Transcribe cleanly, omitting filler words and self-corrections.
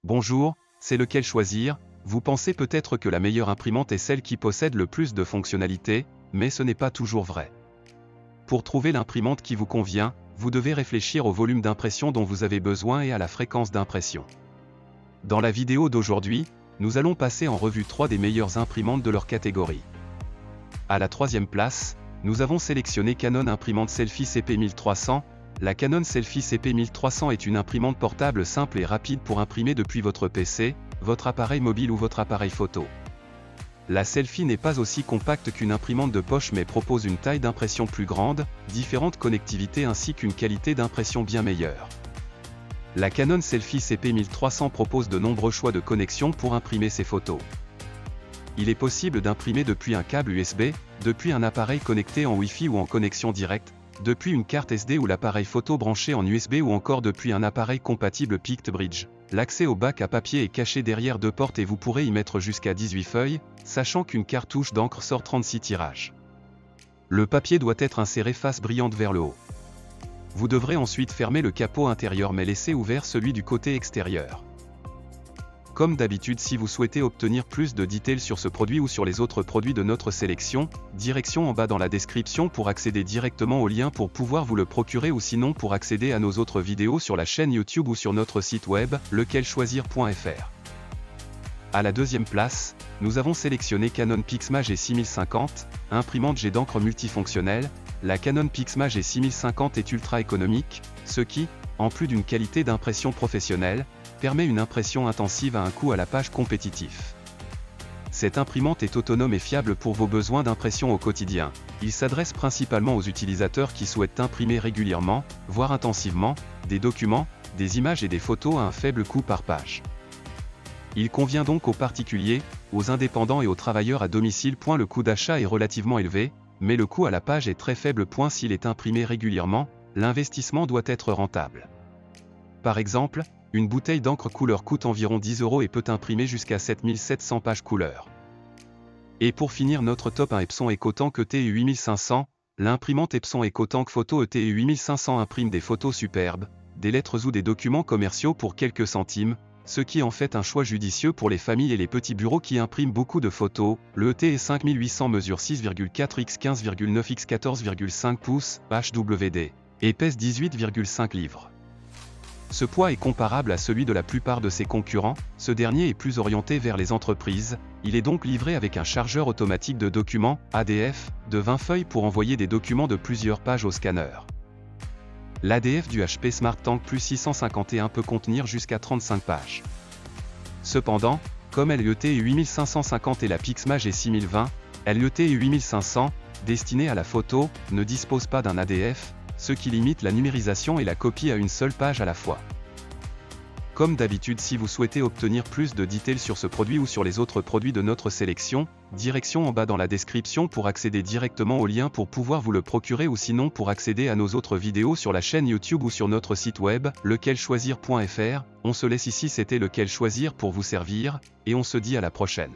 Bonjour, c'est lequel choisir? Vous pensez peut-être que la meilleure imprimante est celle qui possède le plus de fonctionnalités, mais ce n'est pas toujours vrai. Pour trouver l'imprimante qui vous convient, vous devez réfléchir au volume d'impression dont vous avez besoin et à la fréquence d'impression. Dans la vidéo d'aujourd'hui, nous allons passer en revue 3 des meilleures imprimantes de leur catégorie. À la troisième place, nous avons sélectionné Canon Imprimante Selfie CP1300. La Canon Selfie CP1300 est une imprimante portable simple et rapide pour imprimer depuis votre PC, votre appareil mobile ou votre appareil photo. La Selfie n'est pas aussi compacte qu'une imprimante de poche mais propose une taille d'impression plus grande, différentes connectivités ainsi qu'une qualité d'impression bien meilleure. La Canon Selfie CP1300 propose de nombreux choix de connexion pour imprimer ses photos. Il est possible d'imprimer depuis un câble USB, depuis un appareil connecté en Wi-Fi ou en connexion directe, depuis une carte SD ou l'appareil photo branché en USB ou encore depuis un appareil compatible PictBridge. L'accès au bac à papier est caché derrière 2 portes et vous pourrez y mettre jusqu'à 18 feuilles, sachant qu'une cartouche d'encre sort 36 tirages. Le papier doit être inséré face brillante vers le haut. Vous devrez ensuite fermer le capot intérieur mais laisser ouvert celui du côté extérieur. Comme d'habitude, si vous souhaitez obtenir plus de details sur ce produit ou sur les autres produits de notre sélection, direction en bas dans la description pour accéder directement au lien pour pouvoir vous le procurer ou sinon pour accéder à nos autres vidéos sur la chaîne YouTube ou sur notre site web, lequelchoisir.fr. À la deuxième place, nous avons sélectionné Canon PIXMA G6050, imprimante jet d'encre multifonctionnelle. La Canon PIXMA G6050 est ultra économique, ce qui, en plus d'une qualité d'impression professionnelle, permet une impression intensive à un coût à la page compétitif. Cette imprimante est autonome et fiable pour vos besoins d'impression au quotidien. Il s'adresse principalement aux utilisateurs qui souhaitent imprimer régulièrement, voire intensivement, des documents, des images et des photos à un faible coût par page. Il convient donc aux particuliers, aux indépendants et aux travailleurs à domicile. Le coût d'achat est relativement élevé, mais le coût à la page est très faible. S'il est imprimé régulièrement, l'investissement doit être rentable. Par exemple, une bouteille d'encre couleur coûte environ 10 € et peut imprimer jusqu'à 7700 pages couleur. Et pour finir notre top 1 Epson EcoTank ETU 8500, l'imprimante Epson EcoTank Photo ETU 8500 imprime des photos superbes, des lettres ou des documents commerciaux pour quelques centimes, ce qui en fait un choix judicieux pour les familles et les petits bureaux qui impriment beaucoup de photos. Le ETE 5800 mesure 6,4 x 15,9 x 14,5 pouces, HWD, et pèse 18,5 livres. Ce poids est comparable à celui de la plupart de ses concurrents, ce dernier est plus orienté vers les entreprises. Il est donc livré avec un chargeur automatique de documents, ADF, de 20 feuilles pour envoyer des documents de plusieurs pages au scanner. L'ADF du HP SmartTank Plus 651 peut contenir jusqu'à 35 pages. Cependant, comme l'ETU 8550 et la PIXMA G6020, l'ETU 8500, destinée à la photo, ne dispose pas d'un ADF, ce qui limite la numérisation et la copie à une seule page à la fois. Comme d'habitude, si vous souhaitez obtenir plus de details sur ce produit ou sur les autres produits de notre sélection, direction en bas dans la description pour accéder directement au lien pour pouvoir vous le procurer ou sinon pour accéder à nos autres vidéos sur la chaîne YouTube ou sur notre site web, lequelchoisir.fr. On se laisse ici, c'était Lequel Choisir pour vous servir, et on se dit à la prochaine.